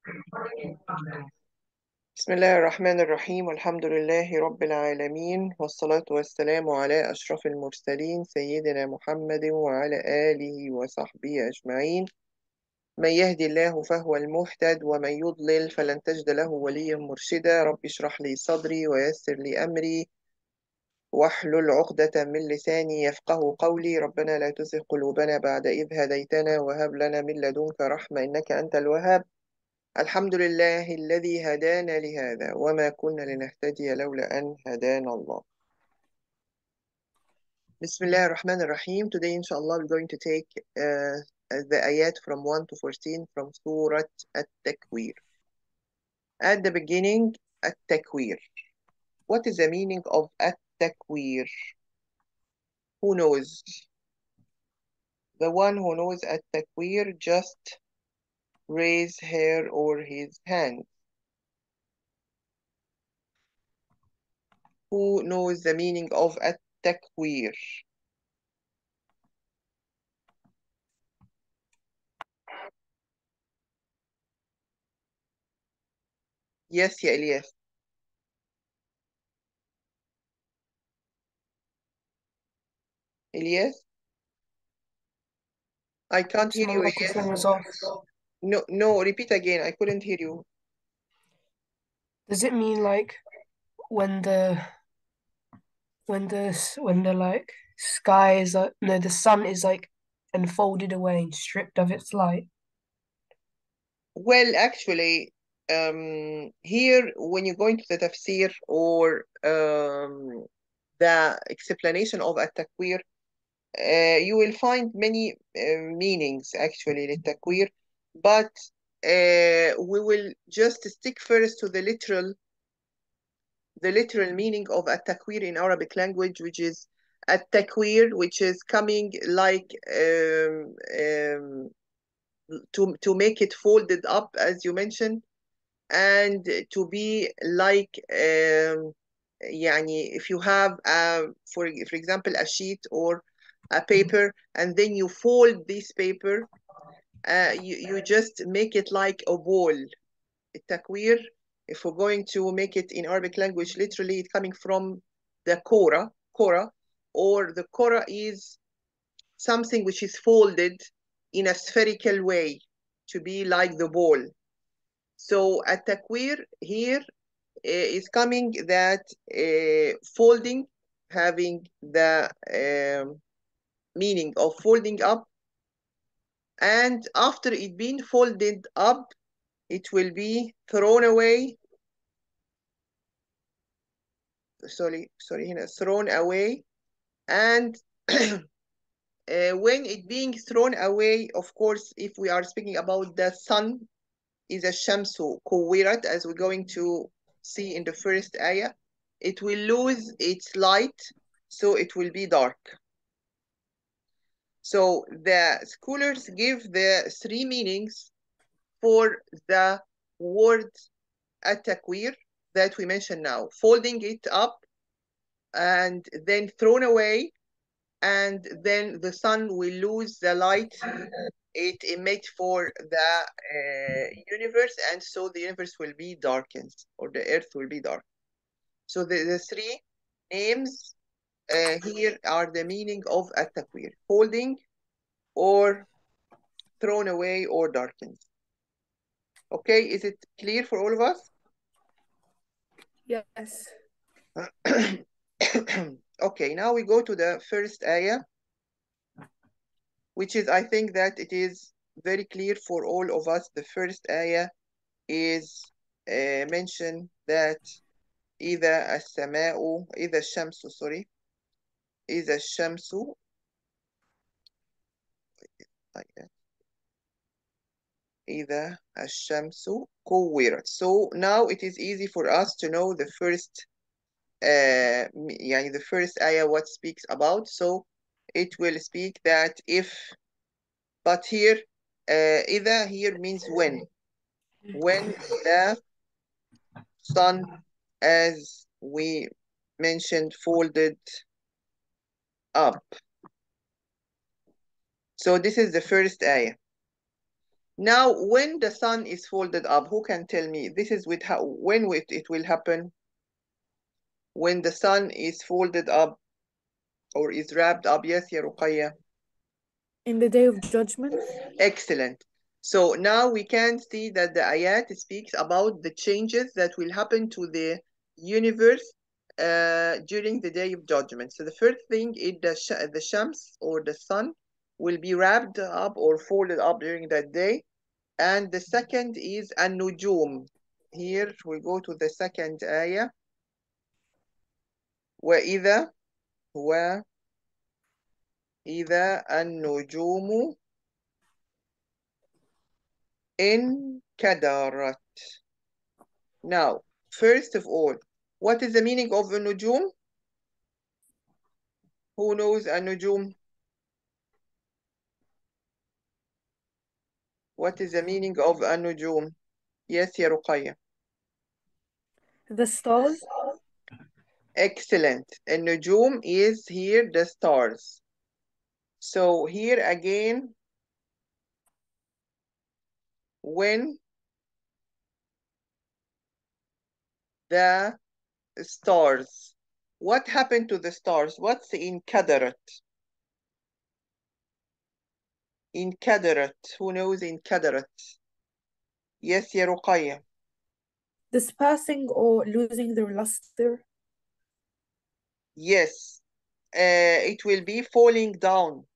بسم الله الرحمن الرحيم والحمد لله رب العالمين والصلاة والسلام على أشرف المرسلين سيدنا محمد وعلى آله وصحبه أجمعين. من يهدي الله فهو المهتد ومن يضلل فلن تجد له وليا مرشدا. رب اشرح لي صدري ويسر لي أمري واحلل عقدة من لساني يفقه قولي. ربنا لا تزغ قلوبنا بعد إذ هديتنا وهب لنا من لدنك رحمة إنك أنت الوهاب. الحمد لله الذي هدانا لهذا وما كنا لنهتدي لولا أن هدانا الله. بسم الله الرحمن الرحيم. Today inshallah we're going to take the ayat from 1 to 14 from Surat Attakwir. At the beginning, Attakwir. What is the meaning of Attakwir? Who knows? The one who knows Attakwir just raise her or his hand. Who knows the meaning of Attakwir? Yes, يا إلياس. إلياس, I can't hear My you, microphone Ilyas. was off. No, repeat again. I couldn't hear you. Does it mean like when the like sky is like no the sun is like enfolded away and stripped of its light? Well, actually, here when you go into the tafsir or the explanation of at-takwir, you will find many meanings actually للتكوير, but we will just stick first to the literal meaning of at-takwir in Arabic language, which is at-takwir, which is coming like to make it folded up, as you mentioned, and to be like يعني if you have for example a sheet or a paper, and then you fold this paper, you just make it like a ball. التكوير, if we're going to make it in Arabic language, literally it's coming from the kora, or the kora is something which is folded in a spherical way to be like the ball. So at-takwir here is coming that folding, having the meaning of folding up, and after it being folded up, it will be thrown away. Sorry, thrown away. And when it being thrown away, of course, if we are speaking about the sun, is a shamsu kuwirat, as we're going to see in the first ayah, it will lose its light, so it will be dark. So the scholars give the three meanings for the word at-takwir that we mentioned now: folding it up, and then thrown away, and then the sun will lose the light it emits for the universe, and so the universe will be darkened, or the earth will be dark. So the three names here are the meaning of at-takwir: folding, or thrown away, or darkened. Okay, is it clear for all of us? Yes. Okay, now we go to the first ayah, which is, I think that it is very clear for all of us. The first ayah is mentioned that إذا السماء إذا الشمس sorry إذا الشمس like that. إذا الشمس كورت. So now it is easy for us to know the first يعني the first ayah what speaks about. So it will speak that if, but here إذا here means when the sun, as we mentioned, folded up. So this is the first ayah. Now, when the sun is folded up, who can tell me? This is with how, when it will happen? When the sun is folded up or is wrapped up. Yes, ya Ruqayya. In the day of judgment. Excellent. So now we can see that the ayat speaks about the changes that will happen to the universe during the day of judgment. So the first thing is the shams or the sun will be wrapped up or folded up during that day. And the second is an-nujum. Here we go to the second ayah. وَإِذَا النُّجُومُ انكدرت. Now, first of all, what is the meaning of النجوم? Who knows النجوم? What is the meaning of النجوم? Yes, يا رقية. The stars. Excellent. النجوم is here the stars. So here again, when the stars, what happened to the stars? What's انكدرت? انكدرت. Who knows انكدرت? Yes, يا رقية. Dispersing or losing their luster. Yes, it will be falling down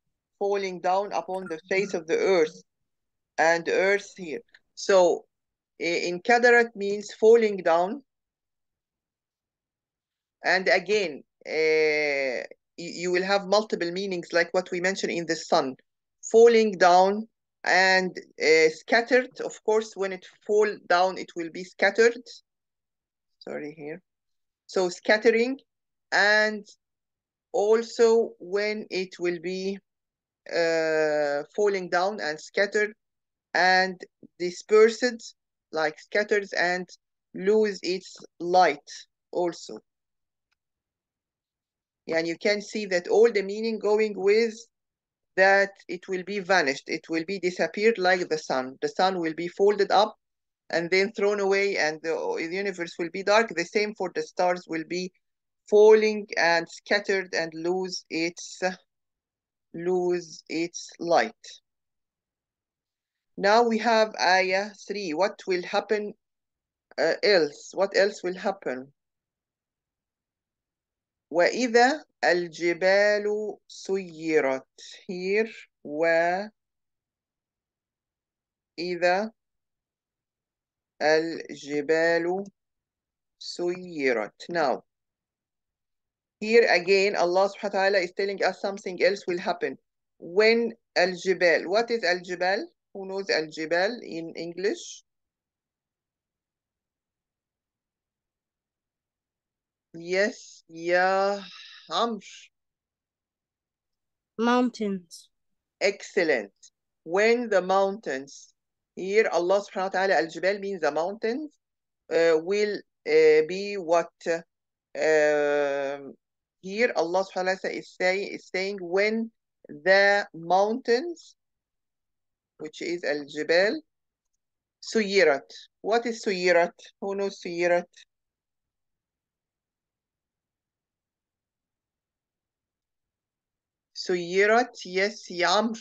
upon the face of the earth and earth here. So in kadarat means falling down. And again, you will have multiple meanings like what we mentioned in the sun. Falling down and scattered. Of course, when it fall down, it will be scattered. Sorry here. So scattering, and also when it will be falling down and scattered and dispersed, like scatters and lose its light also. And you can see that all the meaning going with that it will be vanished, it will be disappeared like the sun. The sun will be folded up and then thrown away, and the universe will be dark. The same for the stars, will be falling and scattered and lose its light. Now we have ayah 3. What will happen else? What else will happen? وَإِذَا الْجِبَالُ سُيِّرَتْ. Here, وَإِذَا الْجِبَالُ سُيِّرَتْ. Now, here again, Allah subhanahu wa ta'ala is telling us something else will happen. When al-jibal, what is al-jibal? Who knows al-jibal in English? Yes, yeah, Amr. Mountains. Excellent. When the mountains, here Allah subhanahu wa ta'ala, al-jibal means the mountains, will be what? Here Allah subhanahu wa ta'ala is saying when the mountains, which is al-jibal, suyirat. What is suyirat? Who knows suyirat? Suyirat, yes, Yamr.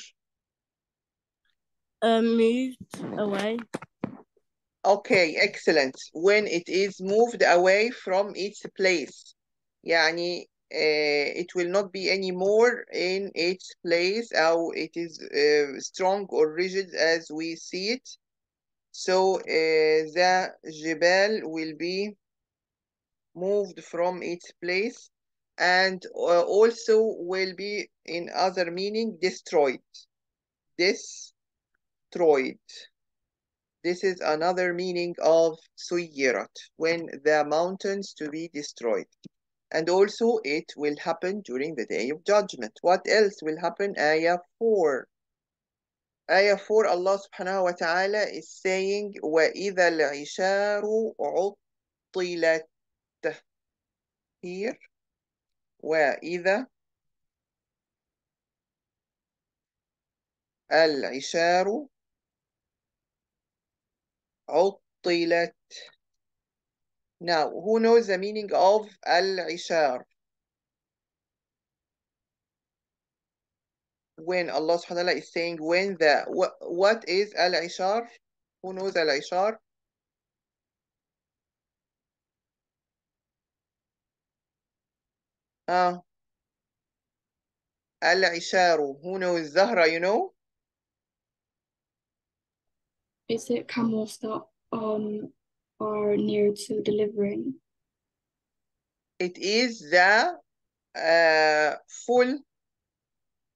Moved away. Okay, excellent. When it is moved away from its place. يعني it will not be anymore in its place, or it is strong or rigid as we see it. So the jibal will be moved from its place, and also will be in other meaning destroyed. Destroyed. This is another meaning of suyirat, when the mountains to be destroyed. And also it will happen during the day of judgment. What else will happen? Ayah 4. Ayah 4, Allah subhanahu wa ta'ala is saying, وَإِذَا الْعِشَارُ عُطِّلَتْ. Here, وَإِذَا الْعِشَارُ عطلت. Now, who knows the meaning of al-ishar? When Allah subhanahu wa ta'ala is saying when the what is al-ishar? Who knows al-ishar? Al-isharu. Who knows? Zahra, you know? Is it camels that are near to delivering? It is the full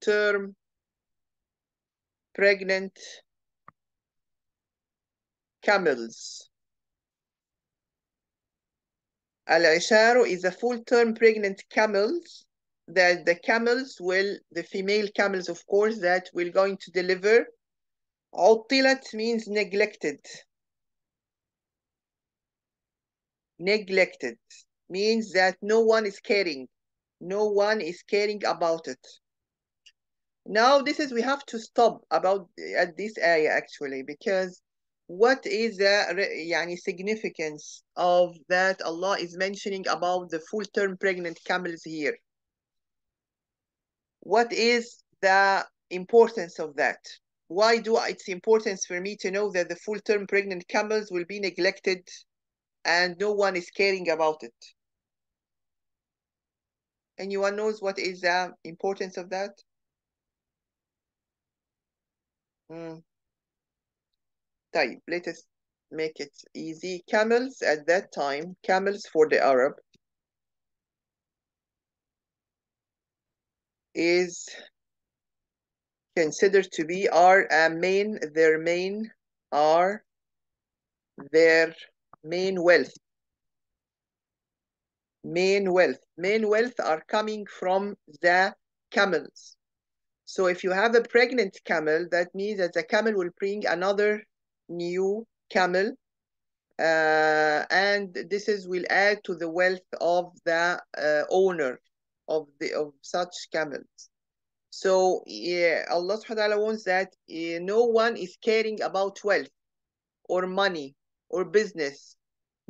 term pregnant camels. Al-isharu is a full term pregnant camels that the camels will, the female camels of course, that will going to deliver. عطلت means neglected. Neglected means that no one is caring. No one is caring about it. Now this is, we have to stop about at this ayah actually, because what is the significance of that Allah is mentioning about the full term pregnant camels here? What is the importance of that? Why do it's importance for me to know that the full term pregnant camels will be neglected and no one is caring about it? Anyone knows what is the importance of that? طيب, let us make it easy. Camels at that time, camels for the Arab is considered to be their main wealth. Main wealth are coming from the camels. So if you have a pregnant camel, that means that the camel will bring another new camel, and this will add to the wealth of the owner of such camels. So Allah subhanahu wa ta'ala wants that no one is caring about wealth or money or business.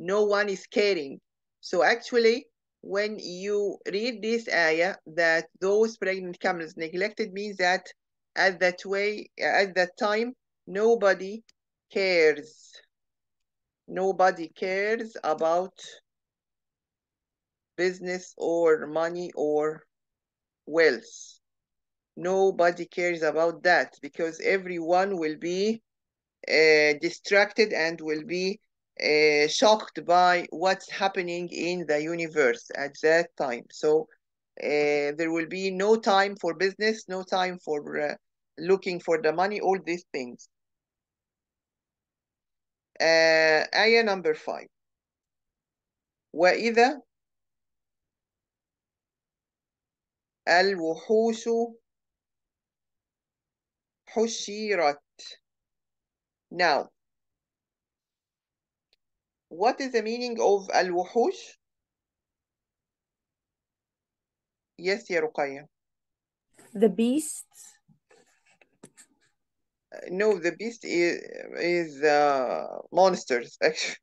No one is caring. So actually, when you read this ayah, that those pregnant camels neglected, means that at that time, nobody cares. Nobody cares about business or money or wealth. Nobody cares about that, because everyone will be distracted and will be shocked by what's happening in the universe at that time. So there will be no time for business, no time for looking for the money, all these things. Ayah number 5. وَإِذَا الْوُحُوشُ حُشِّرَتْ. Now, what is the meaning of al-wuhush? Yes, ya Ruqayya. The beasts. No, the beast is monsters, actually.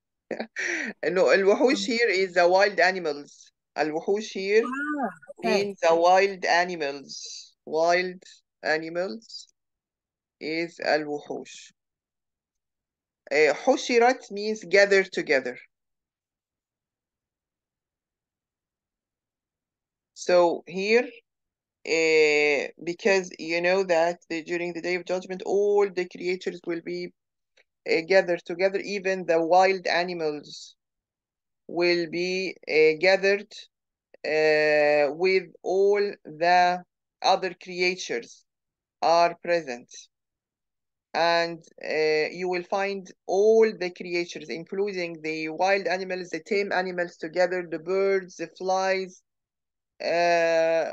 No, al-wuhush here is the wild animals. Al-wuhush here Okay. means the wild animals. Wild animals is al-wuhush. Hushirat means gather together. So here, because you know that during the Day of Judgment, all the creatures will be gathered together, even the wild animals will be gathered with all the other creatures are present. And you will find all the creatures, including the wild animals, the tame animals together, the birds, the flies,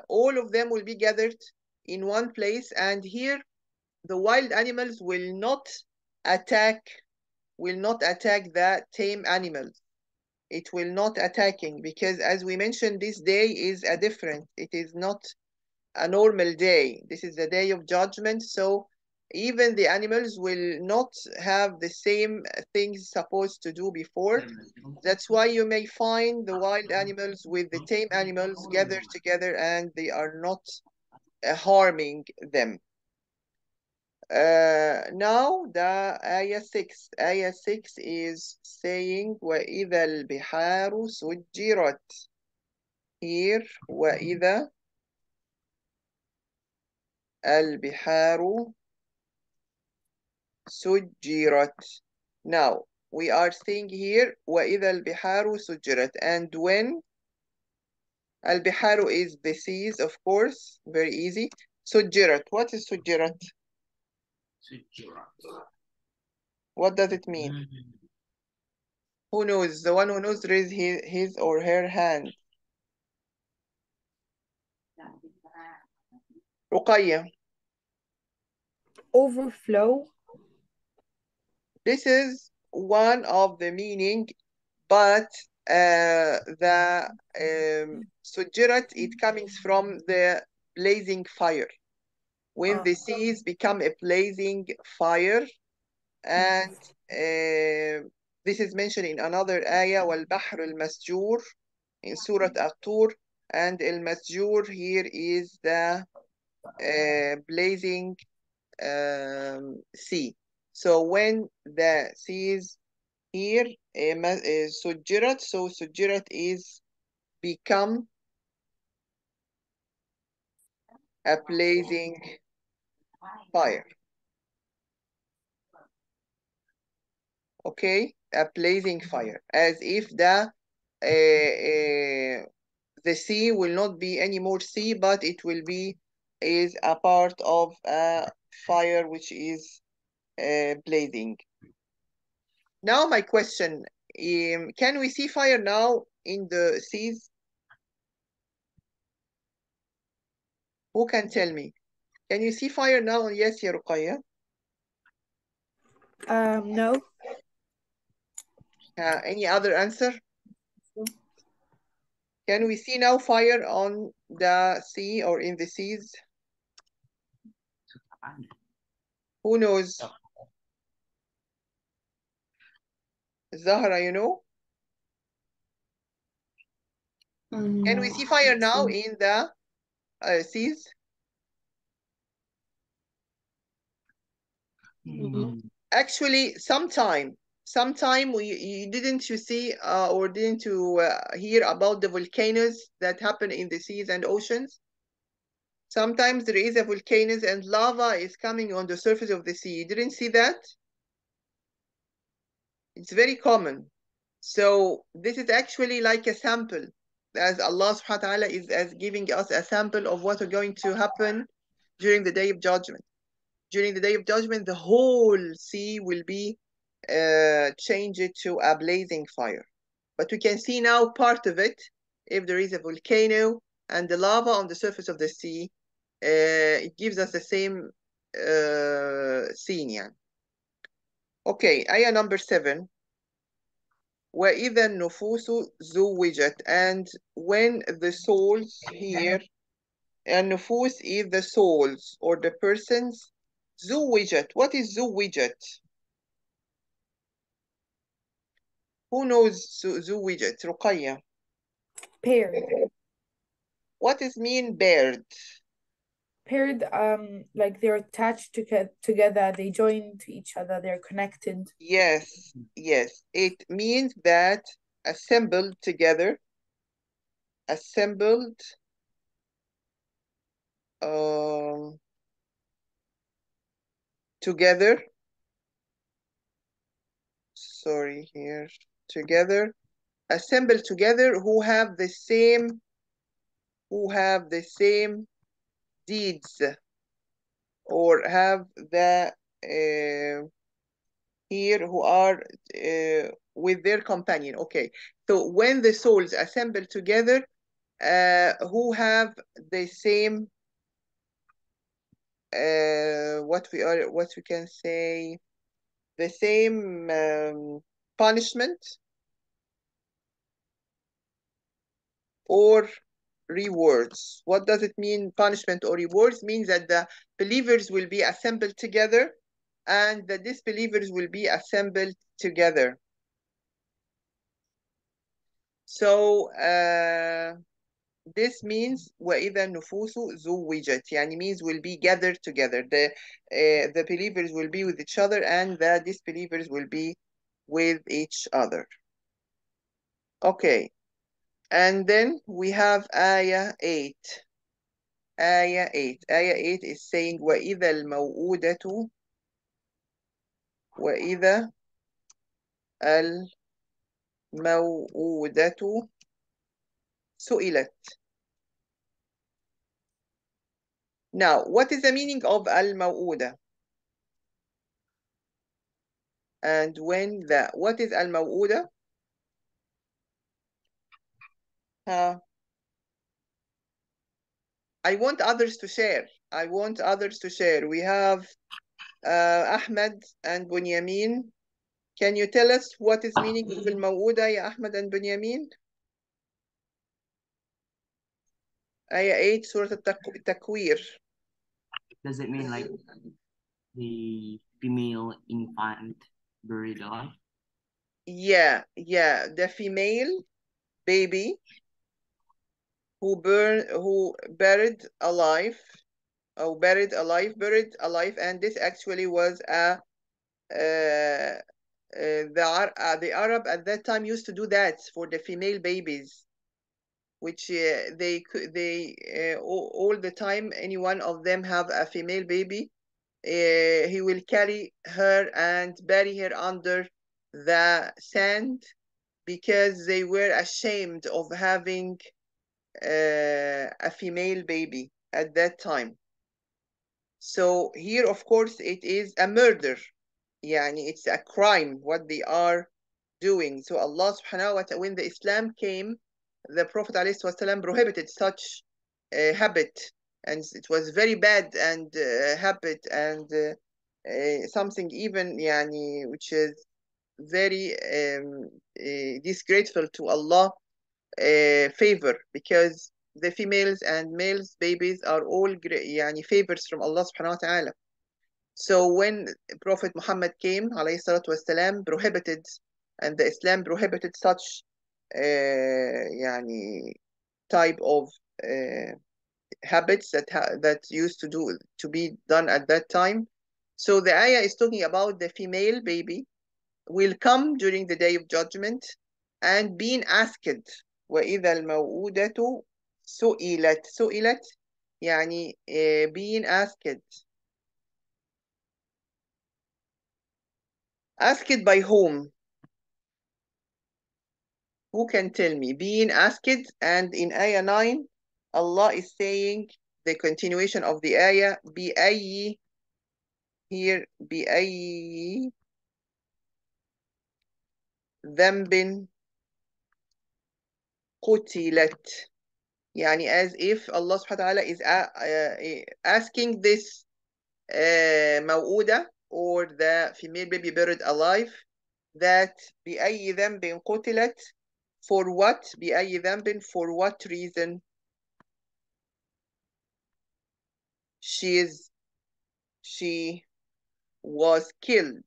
all of them will be gathered in one place. And here, the wild animals will not attack the tame animals. It will not attacking, because as we mentioned, this day is a different. It is not a normal day. This is the Day of Judgment. So even the animals will not have the same things supposed to do before. That's why you may find the wild animals with the tame animals gathered together and they are not harming them. Now the ayah 6. Ayah 6 is saying وَإِذَا الْبِحَارُ سُجِّرَتْ. Here وَإِذَا الْبِحَارُ سُجِّرَتْ. Now we are saying here وَإِذَا الْبِحَارُ سُجِّرَتْ, and when البحار is the seas, of course, very easy. سُجِّرَتْ, what is سُجِّرَتْ? What does it mean? Who knows? The one who knows, raise his or her hand. رقية. Overflow. This is one of the meaning, but the سُجِّرَتْ, it comes from the blazing fire. When the seas become a blazing fire, and this is mentioned in another ayah, وَالْبَحْرُ الْمَسْجُورُ, in Surat At-Tur, and al-Masjur here is the blazing sea. So when the seas here سُجِّرَتْ, so سُجِّرَتْ is become a blazing fire. Okay, a blazing fire, as if the sea will not be any more sea, but it will be is a part of a fire which is blazing. Now my question, can we see fire now in the seas? Who can tell me? Can you see fire now? Yes, ya Ruqayya. No. Any other answer? Can we see now fire on the sea or in the seas? Who knows? Zahra, you know? Can we No, see fire let's now see. in the seas? No. Actually, sometime you didn't you see or didn't you hear about the volcanoes that happen in the seas and oceans? Sometimes there is a volcanoes and lava is coming on the surface of the sea. You didn't see that? It's very common. So this is actually like a sample, as Allah subhanahu wa ta'ala is as giving us a sample of what are going to happen during the day of judgment. During the day of judgment, the whole sea will be changed to a blazing fire. But we can see now part of it. If there is a volcano and the lava on the surface of the sea, it gives us the same scene. Yeah. Okay, ayah number 7. وَإِذَا النُّفُوسُ زُوِّجَتْ, and when the souls here, and nufus is the souls or the persons. زُوِّجَتْ, what is زُوِّجَتْ? Who knows زُوِّجَتْ? Ruqayya. Paired. What is mean bird? Paired, like they're attached together, they join to each other, they're connected. Yes, yes. It means that assembled together, assembled together. Sorry, here. Together. Assembled together who have the same deeds or have the here who are with their companion. Okay, so when the souls assemble together who have the same what we can say, the same punishment or rewards. What does it mean, punishment or rewards? Means that the believers will be assembled together and the disbelievers will be assembled together. So this means وَإِذَا النُّفُوسُ زُوِّجَتْ, يعني means will be gathered together. The believers will be with each other and the disbelievers will be with each other. Okay, and then we have Ayah 8. Ayah 8. Ayah 8 is saying وَإِذَا الْمَوْءُودَةُ وَإِذَا الْمَوْءُودَةُ سُئِلَتْ. Now, what is the meaning of al-maw'uda? And when the, what is al-maw'uda? I want others to share. I want others to share. We have Ahmed and Bunyamin. Can you tell us what is meaning of al-maw'uda, ya Ahmed and Bunyamin? Ayah 8, Surat Attakwir. Does it mean like the female infant buried alive? Yeah, the female baby who buried alive, buried alive, and this actually was a the Arab at that time used to do that for the female babies, which all the time any one of them have a female baby, he will carry her and bury her under the sand because they were ashamed of having a female baby at that time. So here, of course, it is a murder. Yani it's a crime what they are doing. So Allah subhanahu wa ta'ala, when the Islam came, the Prophet ﷺ prohibited such habit, and it was very bad and habit and something even yani which is very disgraceful to Allah favor, because the females and males babies are all yani favors from Allah subhanahu wa ta'ala. So when Prophet Muhammad came, alayhi salatu wasalam, prohibited, and the Islam prohibited such yani type of habits that used to be done at that time. So the ayah is talking about the female baby will come during the day of judgment and being asked وَإِذَا الْمَوْءُودَةُ سُئِلَتْ. سُئِلَتْ يعني being asked. Asked by whom? Who can tell me? Being asked, and in ayah 9, Allah is saying the continuation of the ayah, بِأَيِّ, here, بِأَيِّ ذنب قتلت. Yani as if Allah subhanahu wa ta'ala is asking this maw'uda, or the female baby buried alive, that بأي ذنب قتلت, for what? بأي ذنب, for what reason she was killed.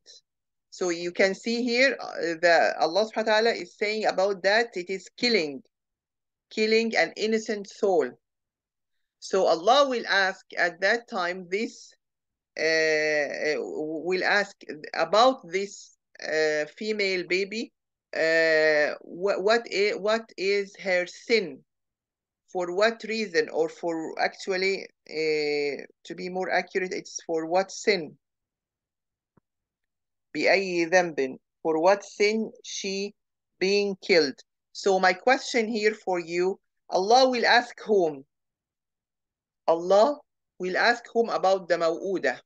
So you can see here that Allah subhanahu wa ta'ala is saying about that it is killing an innocent soul. So Allah will ask at that time this, will ask about this female baby, what is her sin, for what reason, or for actually, to be more accurate, it's for what sin. بأي ذنب, for what sin she being killed. So my question here for you, Allah will ask whom? Allah will ask whom about the maw'uda?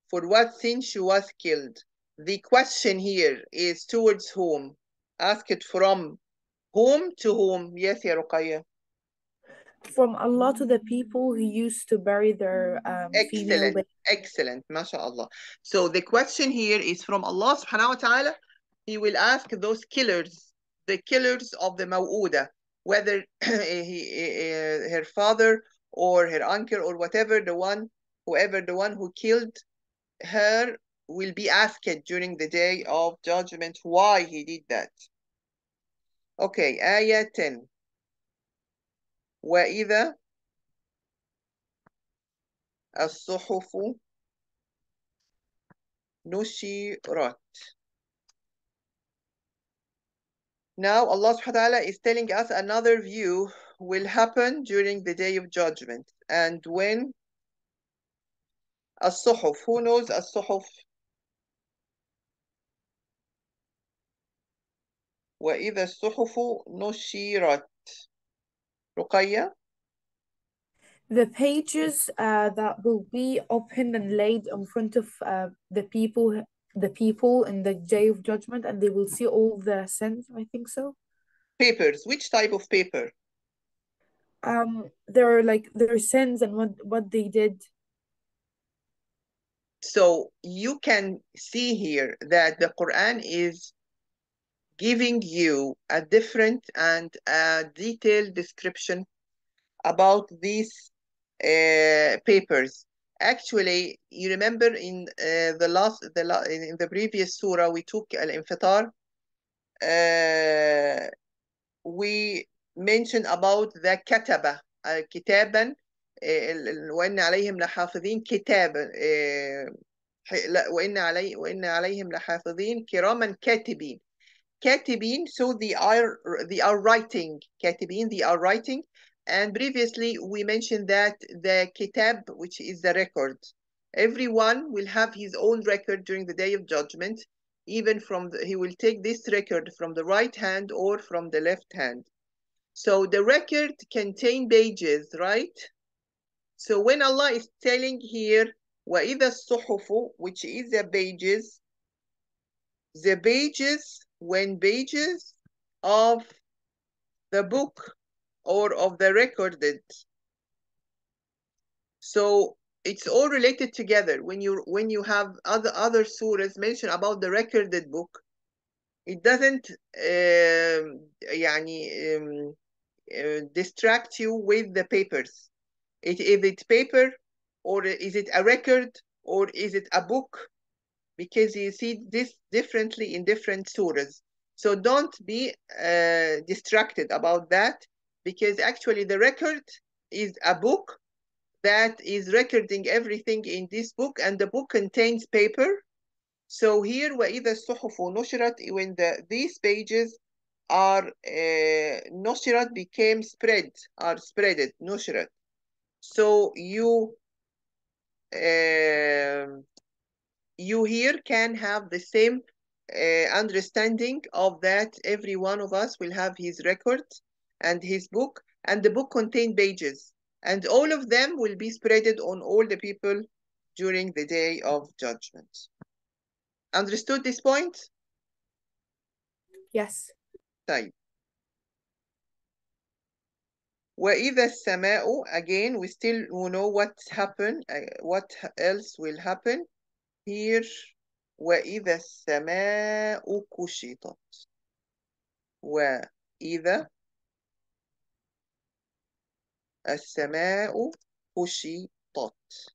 For what sin she was killed? The question here is towards whom? Ask it from whom to whom? Yes, Ya Ruqayya. From Allah to the people who used to bury their female Excellent, baby. excellent, mashallah. So the question here is from Allah subhanahu wa ta'ala. He will ask those killers, the killers of the maw'uda. whether her father or her uncle or whoever the one who killed her will be asked during the day of judgment why he did that. Okay, آية 10. وإذا الصحف نشرت. Now Allah subhanahu wa ta'ala is telling us another view will happen during the day of judgment. And when الصحف, who knows الصحف? وإذا الصحف نشرت. رقية? The pages that will be opened and laid in front of the people in the day of judgment, and they will see all the sins, I think so. Papers. Which type of paper? Their sins and what they did. So you can see here that the Quran is giving you a different and a detailed description about these papers. Actually, you remember in in the previous surah we took al-infitar, we mentioned about the kataba, كتابا وإن عليهم لحافظين كتابا وإن عليهم لحافظين كراما كاتبين. Katibin, so they are writing. Katibin, they are writing. And previously we mentioned that the kitab, which is the record, everyone will have his own record during the day of judgment. Even he will take this record from the right hand or from the left hand. So the record contain pages, right? So when Allah is telling here, وَإِذَا الصُّحُفُ, which is the pages, when pages of the book or of the recorded. So it's all related together. When you have other surahs mention about the recorded book, it doesn't distract you with the papers. Is it paper, or is it a record, or is it a book? Because you see this differently in different surahs. So don't be distracted about that, because actually the record is a book that is recording everything in this book, and the book contains paper. So here, وَإِذَا الصُّحُفُ نُشِرَتْ, when these pages are نُشِرَتْ became spreaded, نُشِرَتْ. So you here can have the same understanding of that every one of us will have his record and his book, and the book contains pages, and all of them will be spreaded on all the people during the day of judgment. Understood this point? Yes. طيب. وإذا السماء, again we still know what happened, what else will happen here. وإذا السماء كشطت. وإذا السماء كشطت.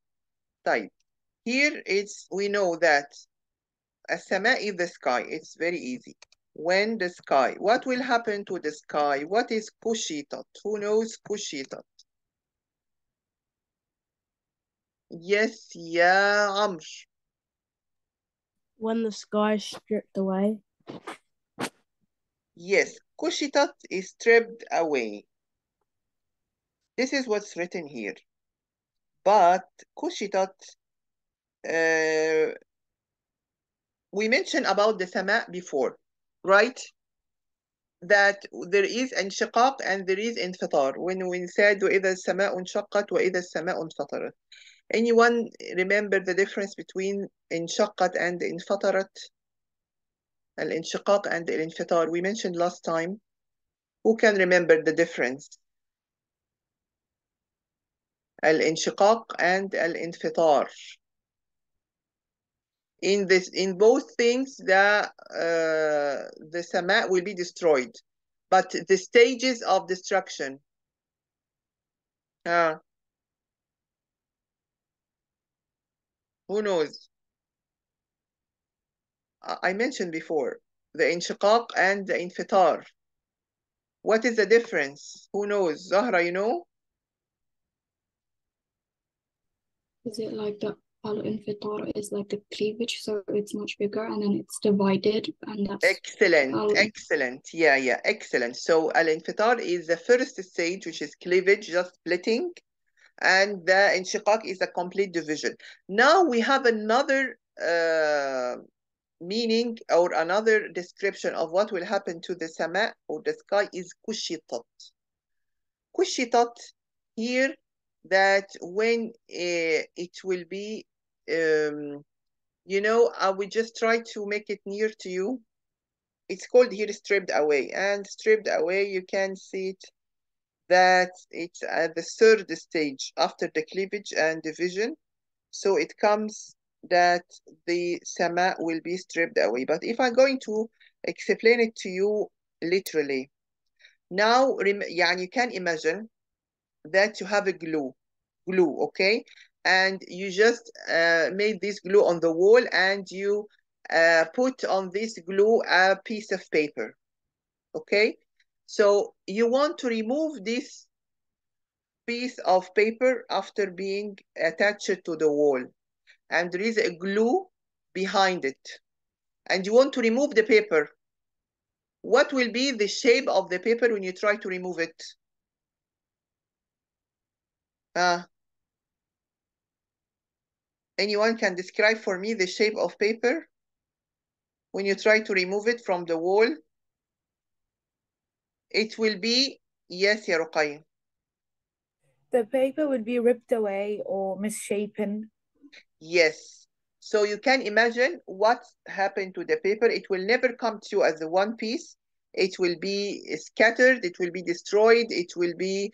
طيب. Here we know that السماء is the sky. It's very easy. When the sky, what will happen to the sky? What is كشطت? Who knows كشطت? Yes, يا عمرو. When the sky is stripped away. Yes, كشطت is stripped away. This is what's written here. But كشطت, we mentioned about the sama before, right? That there is انشقاق and there is انفطار. When we said وإذا السماء انشقت وإذا السماء انفطرت. Anyone remember the difference between انشقت and انفطرت? الانشقاق and الانفطار. We mentioned last time. Who can remember the difference? الانشقاق and الانفطار. In both things, the sama will be destroyed. but the stages of destruction. Who knows? I mentioned before the inshiqaq and the infitar. What is the difference? Who knows? Zahra, you know? Is it like the al-infitar is like the cleavage, so it's much bigger and then it's divided, and that's excellent. Yeah, excellent. So al-infitar is the first stage, which is cleavage, just splitting, and the inshiqaq is a complete division. Now we have another meaning or another description of what will happen to the sama or the sky is kushitat. Kushitat here, that when it will be, you know, I will just try to make it near to you. It's called here stripped away, and stripped away, you can see it, that it's at the third stage after the cleavage and division. So it comes that the sama will be stripped away. But if I'm going to explain it to you literally, now you can imagine that you have a glue, okay? And you just made this glue on the wall, and you put on this glue a piece of paper, okay? So you want to remove this piece of paper after being attached to the wall, and there is a glue behind it, and you want to remove the paper. What will be the shape of the paper when you try to remove it? Anyone can describe for me the shape of paper when you try to remove it from the wall? It will be, yes, ya Ruqayya. The paper would be ripped away or misshapen. Yes. So you can imagine what happened to the paper. It will never come to you as a one piece. It will be scattered, it will be destroyed, it will be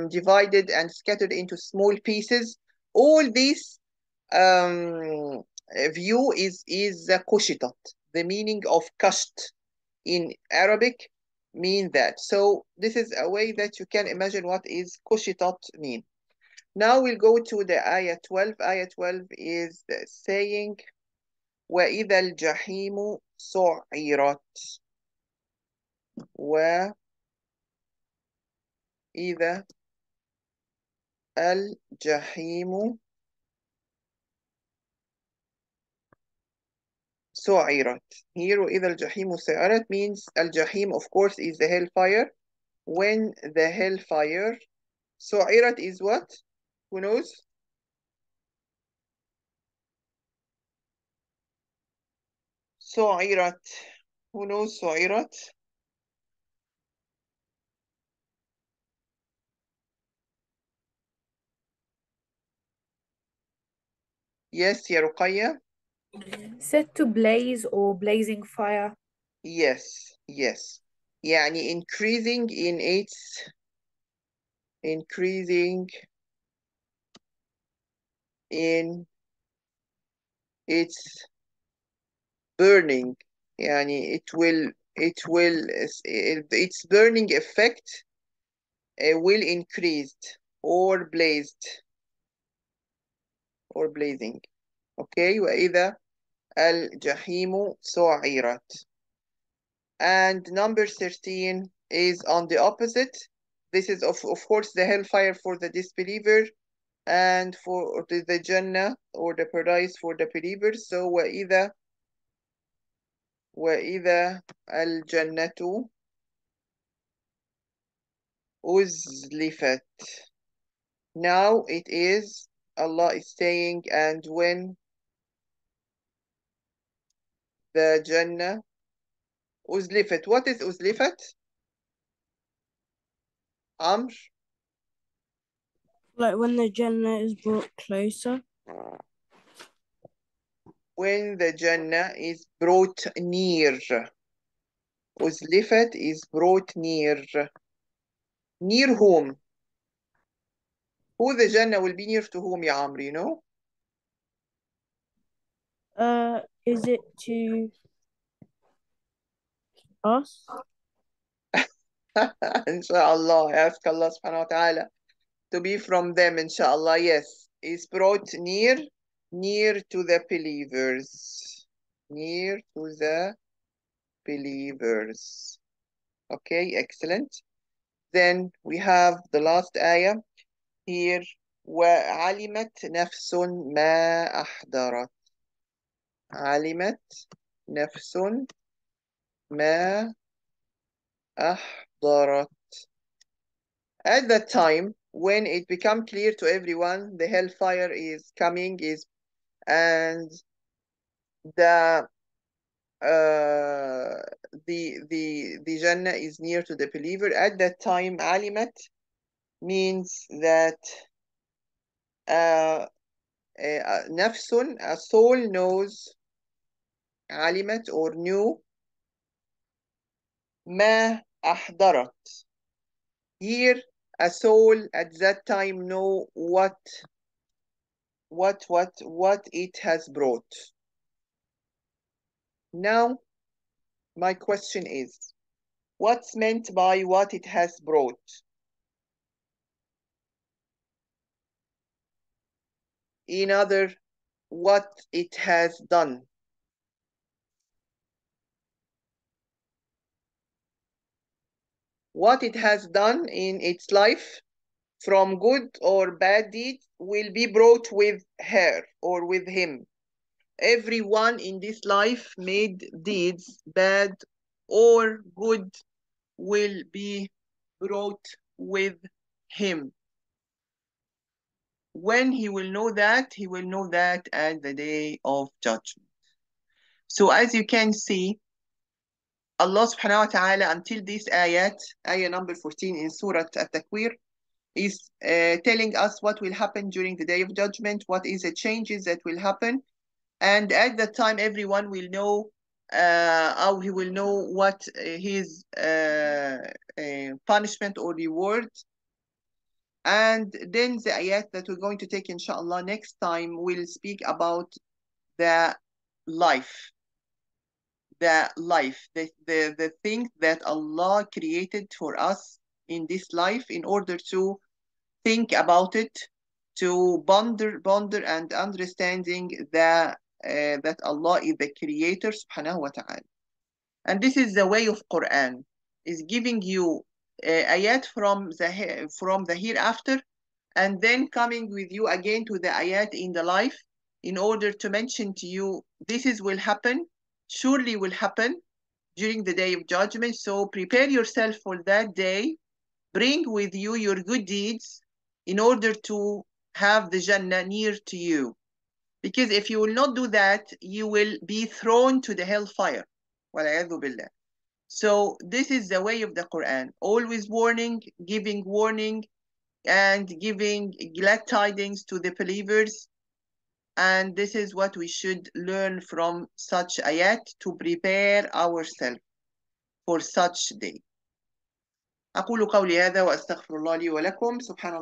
divided and scattered into small pieces. All this view is kushitat. The meaning of kasht in Arabic mean that. So this is a way that you can imagine what is kushitat mean. Now we'll go to the ayah 12. Ayah 12 is saying وَإِذَا الْجَحِيمُ سُعِّرَتْ وَإِذَا الْجَحِيمُ سُعِّرَتْ. Here وَإِذَا الْجَحِيمُ سُعِّرَتْ means al-jahim, of course, is the hellfire. When the hellfire, سُعِّرَتْ is what? Who knows? سُعِّرَتْ. Who knows سُعِّرَتْ? Yes, ya Ruqayya? Set to blaze or blazing fire. Yes. يعني increasing in its burning. يعني its burning effect will increase or blazing. Okay, وإذا الجحيم سعرت. And number 13 is on the opposite. This is of course the hellfire for the disbeliever, and for the Jannah or the paradise for the believers. So وإذا الجنة أزلفت. Now it is, Allah is saying, and when the Jannah أزلفت. What is أزلفت? Amr? Like when the Jannah is brought closer. When the Jannah is brought near. أزلفت is brought near. Near whom? Who the Jannah will be near to whom, ya Amr, you know? Is it to us? Inshallah, I ask Allah subhanahu wa ta'ala to be from them, inshallah. Yes, is brought near to the believers. Near to the believers. Okay, excellent. Then we have the last ayah here. وعلمت نفس ما أحضرت. علمت نفس ما أحضرت. At that time, when it became clear to everyone, the hellfire is coming, and the the Jannah is near to the believer. At that time, alimat means that nafsun, a soul, knows, alimat, or knew, ma ahdarat. Here, a soul at that time know what it has brought. Now, my question is, what's meant by what it has brought? In other, what it has done. What it has done in its life, from good or bad deeds, will be brought with her or with him. Everyone in this life made deeds, bad or good, will be brought with him. When he will know that, he will know that at the day of judgment. So as you can see, Allah subhanahu wa ta'ala, until this ayat, ayah number 14 in Surat Attakwir, is telling us what will happen during the day of judgment, what is the changes that will happen. And at that time, everyone will know, how he will know what his punishment or reward. And then the ayat that we're going to take, inshallah, next time will speak about the life. The thing that Allah created for us in this life, in order to think about it, to ponder and understanding that Allah is the creator subhanahu wa ta'ala. And this is the way of Quran, is giving you ayat from the hereafter, and then coming with you again to the ayat in the life, in order to mention to you, this will happen, surely will happen during the day of judgment. So prepare yourself for that day. Bring with you your good deeds in order to have the Jannah near to you. Because if you will not do that, you will be thrown to the hellfire. وَالْعِيَاذُ بِاللَّهِ. So this is the way of the Quran. Always warning, giving warning, and giving glad tidings to the believers. And this is what we should learn from such ayat, to prepare ourselves for such day. أقول قولي هذا وأستغفر الله لي ولكم. سبحان الله.